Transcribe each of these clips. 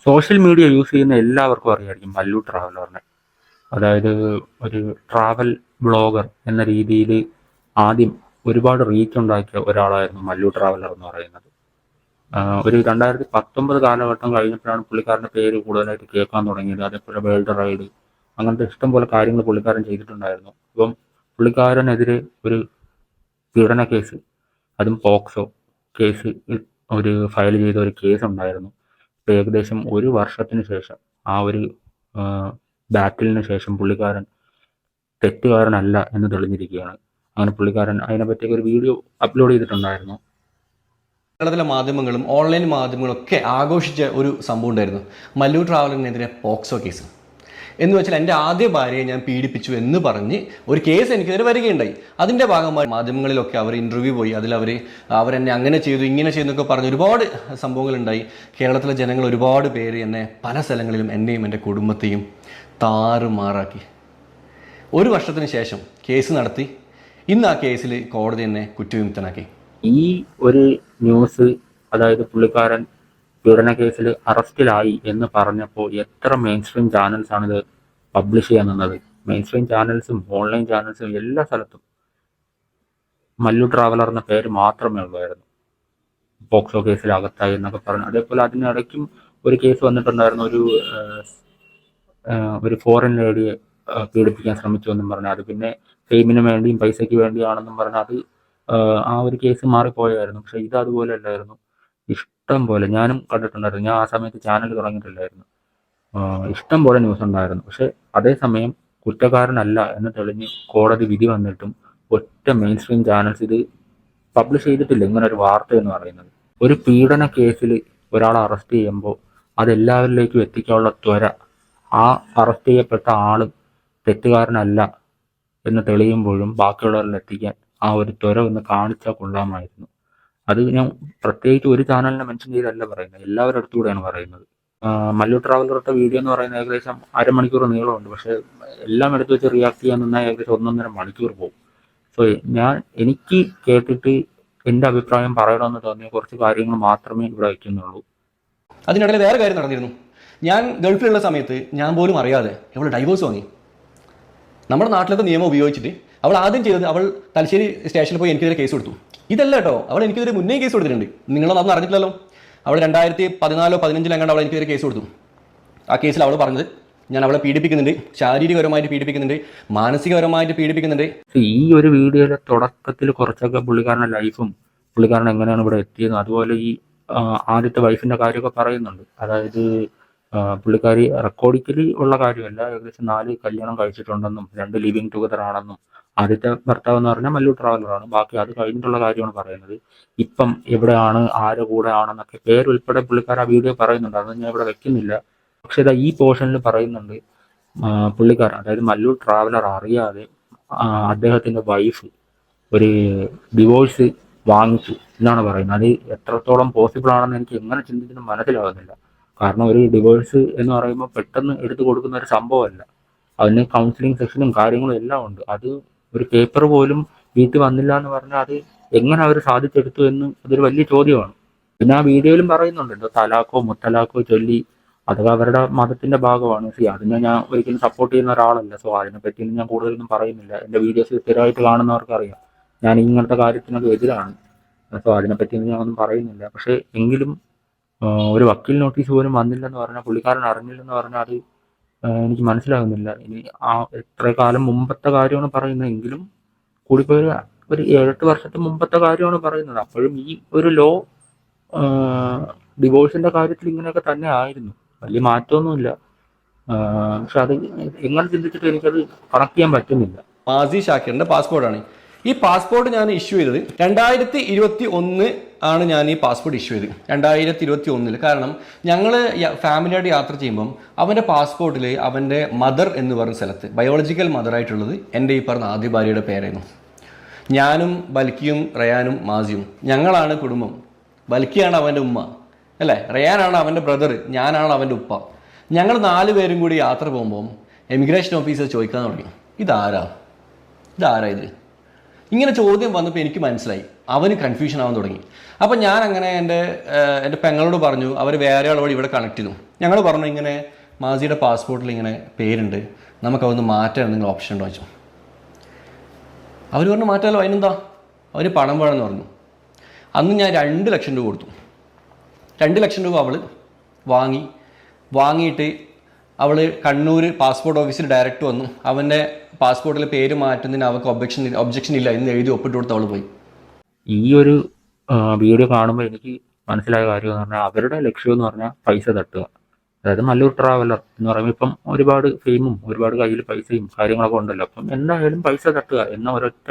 Social media use ചെയ്യുന്ന എല്ലാവർക്കും അറിയായിരിക്കും മല്ലു ട്രാവലറിനെ. അതായത് ഒരു ട്രാവൽ ബ്ലോഗർ എന്ന രീതിയിൽ ആദ്യം ഒരുപാട് റീച്ച് ഉണ്ടാക്കിയ ഒരാളായിരുന്നു മല്ലു ട്രാവലർ എന്ന് പറയുന്നത്. ഒരു 2019 കാലഘട്ടം കഴിഞ്ഞപ്പോഴാണ് പുള്ളിക്കാരൻ്റെ പേര് കൂടുതലായിട്ട് കേൾക്കാൻ തുടങ്ങിയത്. അതേപോലെ വേൾഡ് റൈഡ്, അങ്ങനത്തെ ഇഷ്ടംപോലെ കാര്യങ്ങൾ പുള്ളിക്കാരൻ ചെയ്തിട്ടുണ്ടായിരുന്നു. അപ്പം പുള്ളിക്കാരനെതിരെ ഒരു പീഡന കേസ്, അതും പോക്സോ കേസ് ഒരു ഫയൽ ചെയ്ത ഒരു കേസ് ഉണ്ടായിരുന്നു. ഇപ്പോൾ ഏകദേശം ഒരു വർഷത്തിന് ശേഷം, ആ ഒരു ബാറ്റിലിന് ശേഷം പുള്ളിക്കാരൻ തെറ്റുകാരനല്ല എന്ന് തെളിഞ്ഞിരിക്കുകയാണ്. അങ്ങനെ പുള്ളിക്കാരൻ അതിനെപ്പറ്റിയൊക്കെ ഒരു വീഡിയോ അപ്ലോഡ് ചെയ്തിട്ടുണ്ടായിരുന്നു. കേരളത്തിലെ മാധ്യമങ്ങളും ഓൺലൈൻ മാധ്യമങ്ങളും ഒക്കെ ആഘോഷിച്ച ഒരു സംഭവം ഉണ്ടായിരുന്നു, മല്ലു ട്രാവലറിനെതിരെ പോക്സോ കേസ്. എന്ന് വെച്ചാൽ എൻ്റെ ആദ്യ ഭാര്യയെ ഞാൻ പീഡിപ്പിച്ചു എന്ന് പറഞ്ഞ് ഒരു കേസ് എനിക്കെതിരെ വരികയുണ്ടായി. അതിൻ്റെ ഭാഗമായി മാധ്യമങ്ങളിലൊക്കെ അവർ ഇൻ്റർവ്യൂ പോയി, അതിൽ അവരെന്നെ അങ്ങനെ ചെയ്തു ഇങ്ങനെ ചെയ്തു എന്നൊക്കെ പറഞ്ഞ് ഒരുപാട് സംഭവങ്ങളുണ്ടായി. കേരളത്തിലെ ജനങ്ങൾ ഒരുപാട് പേര് എന്നെ പല സ്ഥലങ്ങളിലും എന്നെയും എൻ്റെ കുടുംബത്തെയും താറുമാറാക്കി. ഒരു വർഷത്തിന് ശേഷം കേസ് നടത്തി. ഇന്ന് ആ കേസിൽ കോടതി എന്നെ കുറ്റവിമുക്തനാക്കി. ഈ ഒരു ന്യൂസ്, അതായത് പുള്ളിക്കാരൻ പീഡന കേസിൽ അറസ്റ്റിലായി എന്ന് പറഞ്ഞപ്പോൾ എത്ര മെയിൻ സ്ട്രീം ചാനൽസാണ് ഇത് പബ്ലിഷ് ചെയ്യാൻ നിന്നത്. മെയിൻ സ്ട്രീം ചാനൽസും ഓൺലൈൻ ചാനൽസും എല്ലാ സ്ഥലത്തും മല്ലു ട്രാവലർ എന്ന പേര് മാത്രമേ ഉള്ളായിരുന്നു. പോക്സോ കേസിൽ അകത്തായി എന്നൊക്കെ പറഞ്ഞു. അതേപോലെ അതിനിടയ്ക്കും ഒരു കേസ് വന്നിട്ടുണ്ടായിരുന്നു, ഒരു ഫോറിൻ ലേഡിയെ പീഡിപ്പിക്കാൻ ശ്രമിച്ചു എന്നും പറഞ്ഞു. അത് പിന്നെ ഫെയിമിന് വേണ്ടിയും പൈസയ്ക്ക് വേണ്ടിയാണെന്നും പറഞ്ഞ് അത് ആ ഒരു കേസ് മാറിപ്പോയായിരുന്നു. പക്ഷെ ഇത് അതുപോലെ അല്ലായിരുന്നു. ഇഷ്ടം പോലെ, ഞാനും കണ്ടിട്ടുണ്ടായിരുന്നു, ഞാൻ ആ സമയത്ത് ചാനൽ തുടങ്ങിയിട്ടില്ലായിരുന്നു. ഇഷ്ടം പോലെ ന്യൂസ് ഉണ്ടായിരുന്നു. പക്ഷെ അതേസമയം കുറ്റക്കാരനല്ല എന്ന് തെളിഞ്ഞ് കോടതി വിധി വന്നിട്ടും ഒറ്റ മെയിൻ സ്ട്രീം ചാനൽസ് ഇത് പബ്ലിഷ് ചെയ്തിട്ടില്ല ഇങ്ങനെ ഒരു വാർത്ത എന്ന് പറയുന്നത്. ഒരു പീഡന കേസിൽ ഒരാളെ അറസ്റ്റ് ചെയ്യുമ്പോൾ അതെല്ലാവരിലേക്കും എത്തിക്കാനുള്ള ത്വര, ആ അറസ്റ്റ് ചെയ്യപ്പെട്ട ആൾ തെറ്റുകാരനല്ല എന്ന് തെളിയുമ്പോഴും ബാക്കിയുള്ളവരിൽ എത്തിക്കാൻ ആ ഒരു ത്വര ഒന്ന് കാണിച്ചാൽ കൊള്ളാമായിരുന്നു. അത് ഞാൻ പ്രത്യേകിച്ച് ഒരു ചാനലിനെ മെൻഷൻ ചെയ്തല്ല പറയുന്നത്, എല്ലാവരുടെ അടുത്തുകൂടെയാണ് പറയുന്നത്. മല്ലു ട്രാവലറുടെ വീഡിയോ എന്ന് പറയുന്നത് ഏകദേശം അരമണിക്കൂർ നീളമുണ്ട്. പക്ഷേ എല്ലാം എടുത്ത് വെച്ച് റിയാക്ട് ചെയ്യാൻ നിന്നാൽ ഏകദേശം 1.5 മണിക്കൂർ പോകും. സോ എനിക്ക് കേട്ടിട്ട് എൻ്റെ അഭിപ്രായം പറയണമെന്ന് തോന്നിയ കുറച്ച് കാര്യങ്ങൾ മാത്രമേ ഇവിടെ വയ്ക്കുന്നുള്ളൂ. അതിനിടയിൽ വേറെ കാര്യം നടന്നിരുന്നു. ഞാൻ ഗൾഫിലുള്ള സമയത്ത് ഞാൻ പോലും അറിയാതെ അവൾ ഡൈവോഴ്സ് വാങ്ങി. നമ്മുടെ നാട്ടിലത്തെ നിയമം ഉപയോഗിച്ചിട്ട് അവൾ ആദ്യം ചെയ്തത്, അവൾ തലശ്ശേരി സ്റ്റേഷനിൽ പോയി എനിക്കെതിരെ കേസ് കൊടുത്തു. ഇതല്ല കേട്ടോ, അവൾ എനിക്കെതിരെ മുന്നേ കേസ് കൊടുത്തിട്ടുണ്ട്. നിങ്ങളൊന്നും അതൊന്നും അറിഞ്ഞിട്ടില്ലല്ലോ. അവൾ 2014-15 എങ്ങാണ്ട് അവൾ എനിക്കെതിരെ കേസ് കൊടുത്തു. ആ കേസിൽ അവൾ പറഞ്ഞത് ഞാൻ അവളെ പീഡിപ്പിക്കുന്നുണ്ട്, ശാരീരികപരമായിട്ട് പീഡിപ്പിക്കുന്നുണ്ട്, മാനസികപരമായിട്ട് പീഡിപ്പിക്കുന്നുണ്ട്. ഈ ഒരു വീഡിയോയിലെ തുടക്കത്തിൽ കുറച്ചൊക്കെ പുള്ളിക്കാരൻ്റെ ലൈഫും പുള്ളിക്കാരൻ എങ്ങനെയാണ് ഇവിടെ എത്തിയതും, അതുപോലെ ഈ ആദ്യത്തെ വൈഫിൻ്റെ കാര്യമൊക്കെ പറയുന്നുണ്ട്. അതായത് പുള്ളിക്കാരി റെക്കോർഡിക്കലി ഉള്ള കാര്യമല്ല, ഏകദേശം 4 കല്യാണം കഴിച്ചിട്ടുണ്ടെന്നും 2 ലിവിങ് ടുഗദർ ആണെന്നും. ആദ്യത്തെ ഭർത്താവ് എന്ന് പറഞ്ഞാൽ മല്ലു ട്രാവലറാണ്. ബാക്കി അത് കഴിഞ്ഞിട്ടുള്ള കാര്യമാണ് പറയുന്നത്. ഇപ്പം എവിടെയാണ്, ആരുടെ കൂടെ ആണെന്നൊക്കെ പേരുൾപ്പെടെ പുള്ളിക്കാർ ആ വീഡിയോ പറയുന്നുണ്ട്. അതൊന്നും ഞാൻ ഇവിടെ വെക്കുന്നില്ല. പക്ഷേ ഇതാ ഈ പോർഷനിൽ പറയുന്നുണ്ട്, പുള്ളിക്കാരൻ അതായത് മല്ലു ട്രാവലർ അറിയാതെ അദ്ദേഹത്തിൻ്റെ വൈഫ് ഒരു ഡിവോഴ്സ് വാങ്ങിച്ചു എന്നാണ് പറയുന്നത്. അത് എത്രത്തോളം പോസിബിൾ ആണെന്ന് എനിക്ക് എങ്ങനെ ചിന്തിച്ചിട്ടും മനസ്സിലാകുന്നില്ല. കാരണം ഒരു ഡിവോഴ്സ് എന്ന് പറയുമ്പോൾ പെട്ടെന്ന് എടുത്തു കൊടുക്കുന്ന ഒരു സംഭവമല്ല. അതിന് കൗൺസിലിംഗ് സെക്ഷനും കാര്യങ്ങളും എല്ലാം ഉണ്ട്. അത് ഒരു പേപ്പർ പോലും വീട്ടിൽ വന്നില്ല എന്ന് പറഞ്ഞാൽ അത് എങ്ങനെ അവർ സാധിച്ചെടുത്തു എന്ന് അതൊരു വലിയ ചോദ്യമാണ്. പിന്നെ ആ വീഡിയോയിലും പറയുന്നുണ്ട്, എന്തോ തലാക്കോ മുത്തലാക്കോ ചൊല്ലി, അതൊക്കെ അവരുടെ മതത്തിന്റെ ഭാഗമാണ്. അതിനെ ഞാൻ ഒരിക്കലും സപ്പോർട്ട് ചെയ്യുന്ന ഒരാളല്ല. സോ അതിനെപ്പറ്റിയൊന്നും ഞാൻ കൂടുതലൊന്നും പറയുന്നില്ല. എൻ്റെ വീഡിയോസ് സ്ഥിരമായിട്ട് കാണുന്നവർക്ക് അറിയാം, ഞാൻ ഇങ്ങനത്തെ കാര്യത്തിനൊക്കെ എതിരാണ്. സോ അതിനെപ്പറ്റിയൊന്നും ഞാൻ ഒന്നും പറയുന്നില്ല. പക്ഷേ എങ്കിലും ഒരു വക്കീൽ നോട്ടീസ് പോലും വന്നില്ലെന്ന് പറഞ്ഞാൽ, പുള്ളിക്കാരൻ അറിഞ്ഞില്ലെന്ന് പറഞ്ഞാൽ അത് എനിക്ക് മനസ്സിലാകുന്നില്ല. ഇനി ആ എത്ര കാലം മുമ്പത്തെ കാര്യമാണ് പറയുന്നത്, എങ്കിലും കൂടിപ്പോയി ഒരു 7-8 വർഷത്തെ മുമ്പത്തെ കാര്യമാണ് പറയുന്നത്. അപ്പോഴും ഈ ഒരു ലോ ഡിവോഴ്സിന്റെ കാര്യത്തിൽ ഇങ്ങനെയൊക്കെ തന്നെ ആയിരുന്നു, വലിയ മാറ്റമൊന്നുമില്ല. പക്ഷെ അത് എങ്ങനെ ചിന്തിച്ചിട്ട് എനിക്കത് കണക്ട് ചെയ്യാൻ പറ്റുന്നില്ല. മാസി ഷാക്കിറിന്റെ പാസ്പോർട്ടാണ്. ഈ പാസ്പോർട്ട് ഞാൻ ഇഷ്യൂ ചെയ്തത് 2021 ആണ്. ഞാൻ ഈ പാസ്പോർട്ട് ഇഷ്യൂ ചെയ്തത് 2021. കാരണം ഞങ്ങൾ ഫാമിലിയായിട്ട് യാത്ര ചെയ്യുമ്പം അവൻ്റെ പാസ്പോർട്ടിൽ അവൻ്റെ മദർ എന്ന് പറഞ്ഞ സ്ഥലത്ത് ബയോളജിക്കൽ മദറായിട്ടുള്ളത് എൻ്റെ ഈ പറഞ്ഞ ആദ്യ ഭാര്യയുടെ പേരായിരുന്നു. ഞാനും ബൽക്കിയും റയാനും മാസിയും ഞങ്ങളാണ് കുടുംബം. ബൽക്കിയാണ് അവൻ്റെ ഉമ്മ, അല്ലേ? റയാനാണ് അവൻ്റെ ബ്രദർ, ഞാനാണ് അവൻ്റെ ഉപ്പ. ഞങ്ങൾ 4 പേരും കൂടി യാത്ര പോകുമ്പം എമിഗ്രേഷൻ ഓഫീസർ ചോദിക്കാൻ തുടങ്ങി, ഇതാരാ ഇത്? ഇങ്ങനെ ചോദ്യം വന്നപ്പോൾ എനിക്ക് മനസ്സിലായി, അവന് കൺഫ്യൂഷൻ ആവാൻ തുടങ്ങി. അപ്പം ഞാൻ അങ്ങനെ എൻ്റെ പെങ്ങളോട് പറഞ്ഞു, അവർ വേറെ ആൾ വഴി ഇവിടെ കണക്ട് ചെയ്തു. ഞങ്ങൾ പറഞ്ഞു ഇങ്ങനെ മാസിയുടെ പാസ്പോർട്ടിൽ ഇങ്ങനെ പേരുണ്ട്, നമുക്കതൊന്ന് മാറ്റാൻ എന്തെങ്കിലും ഓപ്ഷൻ ഉണ്ടോ വെച്ചു. അവർ പറഞ്ഞു മാറ്റാമല്ലോ, അതിനെന്താ, അവന് പണം വേണമെന്ന് പറഞ്ഞു. അന്ന് ഞാൻ 2 ലക്ഷം രൂപ കൊടുത്തു. 2 ലക്ഷം രൂപ അവൾ വാങ്ങിയിട്ട് അവൾ കണ്ണൂർ പാസ്പോർട്ട് ഓഫീസിൽ ഡയറക്റ്റ് വന്നു. അവൻ്റെ പാസ്പോർട്ടിൽ പേര് മാറ്റുന്നതിന് അവൾക്ക് ഒബ്ജക്ഷൻ ഇല്ല എന്ന് എഴുതി ഒപ്പിട്ട് കൊടുത്ത് അവൾ പോയി. ഈ ഒരു വീഡിയോ കാണുമ്പോൾ എനിക്ക് മനസ്സിലായ കാര്യം എന്ന് പറഞ്ഞാൽ അവരുടെ ലക്ഷ്യം എന്ന് പറഞ്ഞാൽ പൈസ തട്ടുക. അതായത് മല്ലൂർ ട്രാവലർ എന്ന് പറയുമ്പോൾ ഇപ്പം ഒരുപാട് ഫെയിമും ഒരുപാട് കയ്യിൽ പൈസയും കാര്യങ്ങളൊക്കെ ഉണ്ടല്ലോ. അപ്പം എന്തായാലും പൈസ തട്ടുക എന്ന ഒരൊറ്റ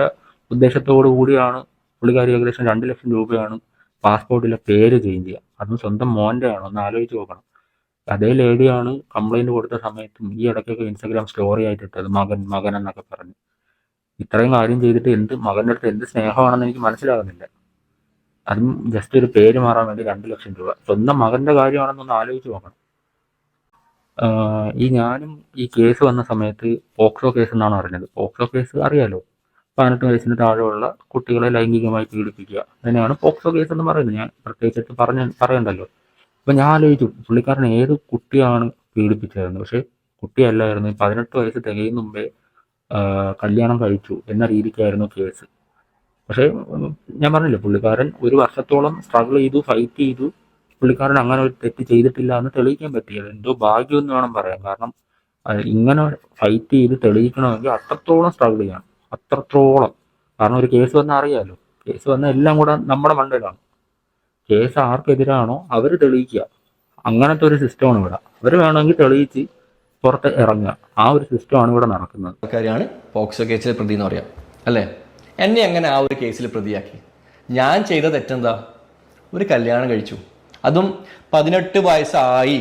ഉദ്ദേശത്തോടു കൂടിയാണ് പുള്ളിക്കാരി ഏകദേശം 2 ലക്ഷം രൂപയാണ് പാസ്പോർട്ടിലെ പേര് ചേഞ്ച് ചെയ്യുക. അതും സ്വന്തം മോൻ്റെ ആണ്. ഒന്ന് ആലോചിച്ച് നോക്കണം. അതേ ലേഡിയാണ് കംപ്ലൈൻറ്റ് കൊടുത്ത സമയത്തും ഈ ഇടയ്ക്കൊക്കെ ഇൻസ്റ്റാഗ്രാം സ്റ്റോറി ആയിട്ടിട്ടത് മകൻ എന്നൊക്കെ പറഞ്ഞ്. ഇത്രയും കാര്യം ചെയ്തിട്ട് മകൻ്റെ അടുത്ത് എന്ത് സ്നേഹമാണെന്ന് എനിക്ക് മനസ്സിലാകുന്നില്ല. അതും ജസ്റ്റ് ഒരു പേര് മാറാൻ വേണ്ടി 2 ലക്ഷം രൂപ. സ്വന്തം മകൻ്റെ കാര്യമാണെന്നൊന്ന് ആലോചിച്ച് നോക്കണം. ഞാനും ഈ കേസ് വന്ന സമയത്ത് പോക്സോ കേസ് എന്നാണ് അറിഞ്ഞത്. പോക്സോ കേസ് അറിയാലോ, 18 വയസ്സിന് താഴെയുള്ള കുട്ടികളെ ലൈംഗികമായി പീഡിപ്പിക്കുക, അതിനെയാണ് പോക്സോ കേസ് എന്ന് പറയുന്നത്. ഞാൻ പ്രത്യേകിച്ചിട്ട് പറയണ്ടല്ലോ. അപ്പം ഞാൻ ആലോചിച്ചു, പുള്ളിക്കാരൻ ഏത് കുട്ടിയാണ് പീഡിപ്പിച്ചതെന്ന്. പക്ഷേ കുട്ടിയല്ലായിരുന്നു. 18 വയസ്സ് തികയും മുമ്പേ കല്യാണം കഴിച്ചു എന്ന രീതിക്കായിരുന്നു കേസ്. പക്ഷേ ഞാൻ പറഞ്ഞില്ലേ, പുള്ളിക്കാരൻ 1 വർഷത്തോളം സ്ട്രഗിൾ ചെയ്തു, ഫൈറ്റ് ചെയ്തു. പുള്ളിക്കാരൻ അങ്ങനെ ഒരു തെറ്റ് ചെയ്തിട്ടില്ല എന്ന് തെളിയിക്കാൻ പറ്റിയത് എന്തോ ഭാഗ്യം എന്ന് വേണം പറയാൻ. കാരണം ഇങ്ങനെ ഫൈറ്റ് ചെയ്ത് തെളിയിക്കണമെങ്കിൽ അത്രത്തോളം സ്ട്രഗിൾ ചെയ്യണം, അത്രത്തോളം. കാരണം ഒരു കേസ് വന്നാൽ അറിയാമല്ലോ, കേസ് വന്നാൽ എല്ലാം കൂടെ നമ്മുടെ മണ്ടയിലാണ്. കേസ് ആർക്കെതിരാണോ അവർ തെളിയിക്കുക. അങ്ങനത്തെ ഒരു സിസ്റ്റമാണ് ഇവിടെ. അവർ വേണമെങ്കിൽ തെളിയിച്ച് പുറത്ത് ഇറങ്ങുക. ആ ഒരു സിസ്റ്റമാണ് ഇവിടെ നടക്കുന്നത്. ആൾക്കാരാണ് പോക്സോ കേസിലെ പ്രതി എന്ന് പറയാം അല്ലേ. എന്നെ അങ്ങനെ ആ ഒരു കേസിൽ പ്രതിയാക്കി. ഞാൻ ചെയ്ത തെറ്റെന്താ? ഒരു കല്യാണം കഴിച്ചു. അതും 18 വയസ്സായി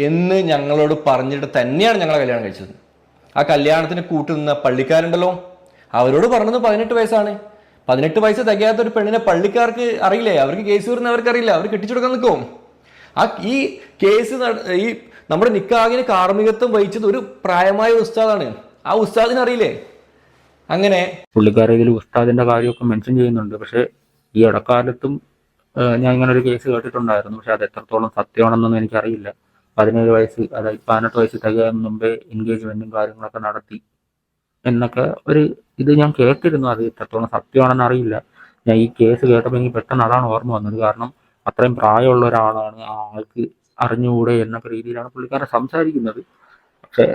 എന്ന് ഞങ്ങളോട് പറഞ്ഞിട്ട് തന്നെയാണ് ഞങ്ങളെ കല്യാണം കഴിച്ചത്. ആ കല്യാണത്തിന് കൂട്ടുനിന്ന പള്ളിക്കാരുണ്ടല്ലോ, അവരോട് പറഞ്ഞത് 18 വയസ്സാണ്. 18 വയസ്സ് തികയാത്ത ഒരു പെണ്ണിനെ പള്ളിക്കാർക്ക് അറിയില്ലേ? അവർക്ക് കേസ് വരുന്നവർക്ക് അറിയില്ല, അവർ കെട്ടിച്ചു കൊടുക്കാൻ നിൽക്കും. ഈ കേസ് ഈ നമ്മുടെ നിക്കാഹിന് കാർമ്മികത്വം വഹിച്ചത് ഒരു പ്രായമായ ഉസ്താദാണ്. ആ ഉസ്താദിന് അറിയില്ലേ? അങ്ങനെ പുള്ളിക്കാരെ ഇതിൽ ഉസ്താദിന്റെ കാര്യമൊക്കെ മെൻഷൻ ചെയ്യുന്നുണ്ട്. പക്ഷേ ഈ ഇടക്കാലത്തും ഞാൻ ഇങ്ങനെ ഒരു കേസ് കേട്ടിട്ടുണ്ടായിരുന്നു. പക്ഷെ അത് എത്രത്തോളം സത്യമാണെന്നൊന്നും എനിക്കറിയില്ല. 17 വയസ്സ്, അതായത് 18 വയസ്സ് തികയാൻ മുമ്പേ എൻഗേജ്മെന്റും കാര്യങ്ങളൊക്കെ നടത്തി എന്നൊക്കെ ഒരു ഇത് ഞാൻ കേട്ടിരുന്നു. അത് എത്രത്തോളം സത്യമാണെന്ന് അറിയില്ല. ഞാൻ ഈ കേസ് കേട്ടപ്പോൾ എനിക്ക് പെട്ടെന്ന് അതാണ് ഓർമ്മ വന്നത്. കാരണം അത്രയും പ്രായമുള്ള ഒരാളാണ്, ആ ആൾക്ക് അറിഞ്ഞുകൂടെ എന്നൊക്കെ രീതിയിലാണ് പുള്ളിക്കാരൻ സംസാരിക്കുന്നത്. പക്ഷെ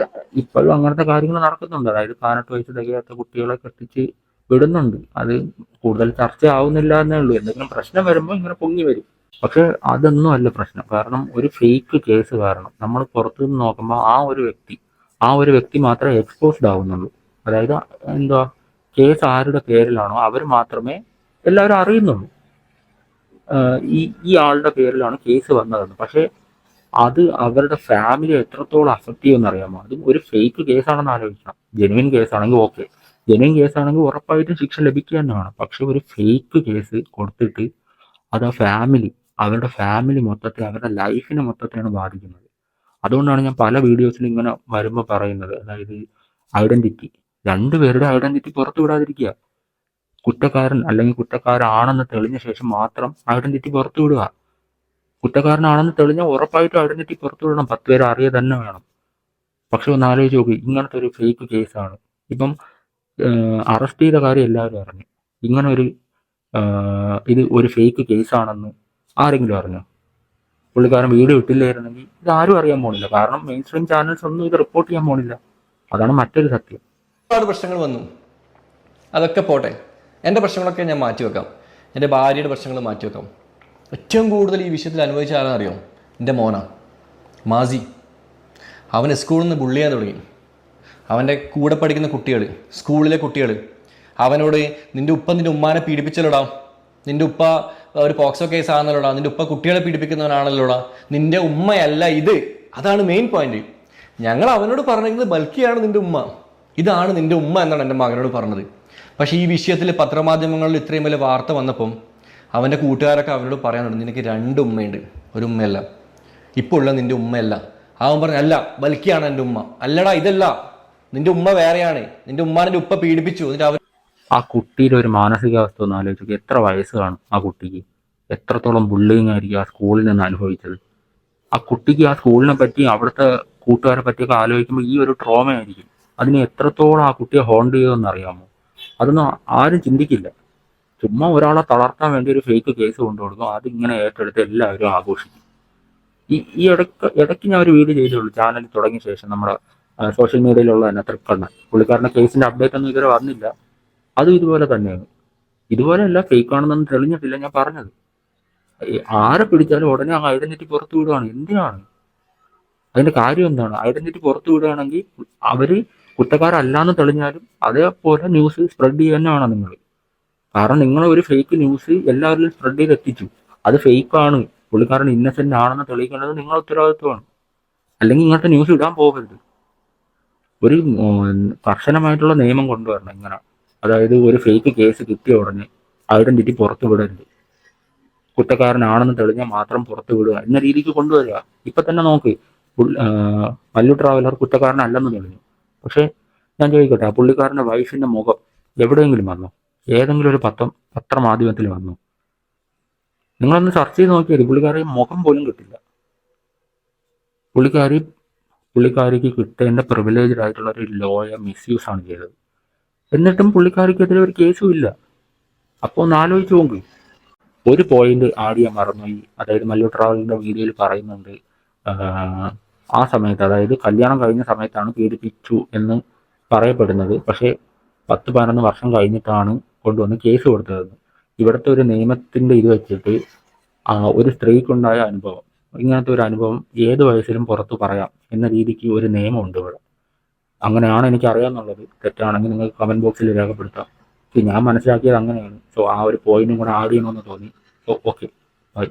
ഇപ്പോഴും അങ്ങനത്തെ കാര്യങ്ങൾ നടക്കുന്നുണ്ട്. അതായത് 18 വയസ്സ് തികയാത്ത കുട്ടികളെ കെട്ടിച്ച് വിടുന്നുണ്ട്. അത് കൂടുതൽ ചർച്ച ആവുന്നില്ല എന്നേ ഉള്ളൂ. എന്തെങ്കിലും പ്രശ്നം വരുമ്പോൾ ഇങ്ങനെ പൊങ്ങി വരും. പക്ഷെ അതൊന്നും അല്ല പ്രശ്നം. കാരണം ഒരു ഫേക്ക് കേസ് കാരണം നമ്മൾ പുറത്തുനിന്ന് നോക്കുമ്പോൾ ആ ഒരു വ്യക്തി മാത്രമേ എക്സ്പോസ്ഡ് ആവുന്നുള്ളൂ. അതായത് എന്താ, കേസ് ആരുടെ പേരിലാണോ അവർ മാത്രമേ എല്ലാവരും അറിയുന്നുള്ളൂ. ഈ ആളുടെ പേരിലാണ് കേസ് വന്നതെന്ന്. പക്ഷേ അത് അവരുടെ ഫാമിലി എത്രത്തോളം അഫക്റ്റ് ചെയ്യുമെന്ന് അറിയാമോ? അതും ഒരു ഫേക്ക് കേസാണെന്ന് ആലോചിക്കണം. ജെനുവിൻ കേസാണെങ്കിൽ ഓക്കെ, ജെനുവിൻ കേസാണെങ്കിൽ ഉറപ്പായിട്ടും ശിക്ഷ ലഭിക്കുക തന്നെ വേണം. പക്ഷെ ഒരു ഫേക്ക് കേസ് കൊടുത്തിട്ട് അത് അവരുടെ ഫാമിലി മൊത്തത്തെ, അവരുടെ ലൈഫിനെ മൊത്തത്തെയാണ് ബാധിക്കുന്നത്. അതുകൊണ്ടാണ് ഞാൻ പല വീഡിയോസിലും ഇങ്ങനെ വരുമ്പോൾ പറയുന്നത്, അതായത് ഐഡന്റിറ്റി, രണ്ടുപേരുടെ ഐഡന്റിറ്റി പുറത്തു വിടാതിരിക്കുക. കുറ്റക്കാരൻ അല്ലെങ്കിൽ കുറ്റക്കാരാണെന്ന് തെളിഞ്ഞ ശേഷം മാത്രം ഐഡന്റിറ്റി പുറത്തു വിടുക. കുറ്റക്കാരനാണെന്ന് തെളിഞ്ഞാൽ ഉറപ്പായിട്ടും ഐഡന്റിറ്റി പുറത്തു വിടണം. 10 പേര് അറിയുക തന്നെ വേണം. പക്ഷെ ഒന്ന് ആലോചിച്ച് നോക്കി, ഇങ്ങനത്തെ ഒരു ഫേക്ക് കേസാണ്. ഇപ്പം അറസ്റ്റ് ചെയ്ത കാര്യം എല്ലാവരും അറിഞ്ഞു. ഇങ്ങനെ ഇത് ഒരു ഫേക്ക് കേസാണെന്ന് ആരെങ്കിലും അറിഞ്ഞോ? പുള്ളിക്കാരൻ വീഡിയോ ഇട്ടില്ലായിരുന്നെങ്കിൽ ഇത് ആരും അറിയാൻ പോണില്ല. കാരണം മെയിൻ സ്ട്രീം ചാനൽസ് ഒന്നും ഇത് റിപ്പോർട്ട് ചെയ്യാൻ പോണില്ല. അതാണ് മറ്റൊരു സത്യം. ഒരുപാട് പ്രശ്നങ്ങൾ വന്നു, അതൊക്കെ പോട്ടെ. എൻ്റെ പ്രശ്നങ്ങളൊക്കെ ഞാൻ മാറ്റിവെക്കാം, എൻ്റെ ഭാര്യയുടെ പ്രശ്നങ്ങൾ മാറ്റിവെക്കാം. ഏറ്റവും കൂടുതൽ ഈ വിഷയത്തിൽ അനുഭവിച്ച ആരെന്നറിയോ? എൻ്റെ മോനാ മാസി. അവൻ സ്കൂളിൽ നിന്ന് ബുള്ളി ചെയ്യാൻ തുടങ്ങി. അവൻ്റെ കൂടെ പഠിക്കുന്ന കുട്ടികൾ, സ്കൂളിലെ കുട്ടികൾ അവനോട് നിൻ്റെ ഉമ്മാനെ പീഡിപ്പിച്ചല്ലോടാ, നിൻ്റെ ഉപ്പ ഒരു പോക്സോ കേസ് ആണെന്നല്ലോടാ, നിൻ്റെ ഉപ്പ കുട്ടികളെ പീഡിപ്പിക്കുന്നവനാണല്ലോടാ, നിൻ്റെ ഉമ്മയല്ല ഇത്. അതാണ് മെയിൻ പോയിന്റ്. ഞങ്ങൾ അവനോട് പറഞ്ഞിരിക്കുന്നത് ബൽക്കിയാണ് നിൻ്റെ ഉമ്മ, ഇതാണ് നിൻ്റെ ഉമ്മ എന്നാണ് എൻ്റെ മകനോട് പറഞ്ഞത്. പക്ഷേ ഈ വിഷയത്തിൽ പത്രമാധ്യമങ്ങളിൽ ഇത്രയും വലിയ വാർത്ത വന്നപ്പം അവൻ്റെ കൂട്ടുകാരൊക്കെ അവനോട് പറയാനുണ്ട്, നിനക്ക് 2 ഉമ്മയുണ്ട്, ഒരു ഉമ്മയല്ല, ഇപ്പോൾ ഉള്ള നിൻ്റെ ഉമ്മയല്ല. അവൻ പറഞ്ഞു, അല്ല ബൽക്കിയാണ് എൻ്റെ ഉമ്മ. അല്ലടാ, ഇതല്ല, നിൻ്റെ ഉമ്മ വേറെയാണ്, നിൻ്റെ ഉമ്മാനെ ഉപ്പ പീഡിപ്പിച്ചു. എന്നിട്ട് അവൻ ആ കുട്ടിയുടെ ഒരു മാനസികാവസ്ഥ ഒന്ന് ആലോചിച്ച് നോക്ക്. എത്ര വയസ്സ് കാണും ആ കുട്ടിക്ക്? എത്രത്തോളം ബുള്ളിങ് ആയിരിക്കും ആ സ്കൂളിൽ നിന്ന് അനുഭവിച്ചത്? ആ കുട്ടിക്ക് ആ സ്കൂളിനെ പറ്റി അവിടുത്തെ കൂട്ടുകാരെ പറ്റിയൊക്കെ ആലോചിക്കുമ്പോൾ ഈ ഒരു ട്രോമ ആയിരിക്കും. അതിനെ എത്രത്തോളം ആ കുട്ടിയെ ഹോണ്ട് ചെയ്തതെന്ന് അറിയാമോ? അതൊന്നും ആരും ചിന്തിക്കില്ല. ചുമ്മാ ഒരാളെ തളർത്താൻ വേണ്ടി ഒരു ഫേക്ക് കേസ് കൊണ്ടുകൊടുക്കും, അതിങ്ങനെ ഏറ്റെടുത്ത് എല്ലാവരും ആഘോഷിക്കും. ഈ ഇടയ്ക്ക് ഞാൻ ഒരു വീഡിയോ ചെയ്തേ ചാനൽ തുടങ്ങിയ ശേഷം, നമ്മുടെ സോഷ്യൽ മീഡിയയിലുള്ള തന്നെ തൃക്കണ്ണൻ പുള്ളിക്കാരൻ്റെ കേസിൻ്റെ അപ്ഡേറ്റ് ഒന്നും ഇതുവരെ വന്നില്ല. അതും ഇതുപോലെ തന്നെയാണ്. ഇതുപോലെയല്ല, ഫേക്ക് ആണെന്നൊന്നും തെളിഞ്ഞിട്ടില്ല ഞാൻ പറഞ്ഞത്. ആരെ പിടിച്ചാലും ഉടനെ ആ ഐഡന്റിറ്റി പുറത്തു വിടുകയാണ്. എന്തിനാണ്? അതിന്റെ കാര്യം എന്താണ്? ഐഡന്റിറ്റി പുറത്തു വിടുകയാണെങ്കിൽ അവര് കുറ്റക്കാരല്ലാന്ന് തെളിഞ്ഞാലും അതേപോലെ ന്യൂസ് സ്പ്രെഡ് ചെയ്യുക തന്നെയാണ് നിങ്ങൾ. കാരണം നിങ്ങൾ ഒരു ഫേക്ക് ന്യൂസ് എല്ലാവരിലും സ്പ്രെഡ് ചെയ്ത് എത്തിച്ചു. അത് ഫേക്കാണ്, പുള്ളിക്കാരൻ ഇന്നസെന്റ് ആണെന്ന് തെളിയിക്കേണ്ടത് നിങ്ങളുടെ ഉത്തരവാദിത്വമാണ്. അല്ലെങ്കിൽ ഇങ്ങനത്തെ ന്യൂസ് ഇടാൻ പോകരുത്. ഒരു കർശനമായിട്ടുള്ള നിയമം കൊണ്ടുവരണം ഇങ്ങനെ. അതായത് ഒരു ഫേക്ക് കേസ് കിട്ടിയ ഉടനെ ഐഡന്റിറ്റി പുറത്തു വിടരുത്, കുറ്റക്കാരനാണെന്ന് തെളിഞ്ഞാൽ മാത്രം പുറത്തു വിടുക എന്ന രീതിക്ക് കൊണ്ടുവരിക. ഇപ്പൊ തന്നെ നോക്ക്, മല്ലു ട്രാവലർ കുറ്റക്കാരനല്ലെന്ന് തെളിഞ്ഞു. പക്ഷെ ഞാൻ ചോദിക്കട്ടെ, ആ പുള്ളിക്കാരൻ്റെ വൈഫിന്റെ മുഖം എവിടെയെങ്കിലും വന്നോ? ഏതെങ്കിലും ഒരു പത്രമാധ്യമത്തിൽ വന്നോ? നിങ്ങളൊന്ന് സെർച്ച് ചെയ്ത് നോക്കിയാൽ പുള്ളിക്കാരി മുഖം പോലും കിട്ടില്ല. പുള്ളിക്കാരിക്ക് കിട്ടേണ്ട പ്രിവിലേജ്ഡ് ആയിട്ടുള്ള ഒരു ലോയെ മിസ്യൂസ് ആണ് ചെയ്തത്. എന്നിട്ടും പുള്ളിക്കാരിക്കെതിരെ ഒരു കേസും ഇല്ല. അപ്പോൾ ഒന്ന് ആലോചിച്ച് നോക്ക്. ഒരു പോയിന്റ് ആഡ് ചെയ്യാൻ മറന്നുപോയി. അതായത് മല്ലു ട്രാവലിന്റെ വീഡിയോയിൽ പറയുന്നുണ്ട്, ആ സമയത്ത്, അതായത് കല്യാണം കഴിഞ്ഞ സമയത്താണ് പീഡിപ്പിച്ചു എന്ന് പറയപ്പെടുന്നത്. പക്ഷേ 10-11 വർഷം കഴിഞ്ഞിട്ടാണ് കൊണ്ടുവന്ന് കേസ് കൊടുത്തതെന്ന്. ഇവിടുത്തെ ഒരു നിയമത്തിന്റെ ഇത് വെച്ചിട്ട് ഒരു സ്ത്രീക്കുണ്ടായ അനുഭവം, ഇങ്ങനത്തെ ഒരു അനുഭവം ഏത് വയസ്സിലും പുറത്ത് പറയാം എന്ന രീതിക്ക് ഒരു നിയമമുണ്ട് ഇവിടെ. അങ്ങനെയാണ് എനിക്ക് അറിയാമെന്നുള്ളത്. തെറ്റാണെങ്കിൽ നിങ്ങൾക്ക് കമന്റ് ബോക്സിൽ രേഖപ്പെടുത്താം. ഞാൻ മനസ്സിലാക്കിയത് അങ്ങനെയാണ്. സോ ആ ഒരു പോയിന്റും കൂടെ ആഡ് ചെയ്യണമെന്ന് തോന്നി. So okay, by.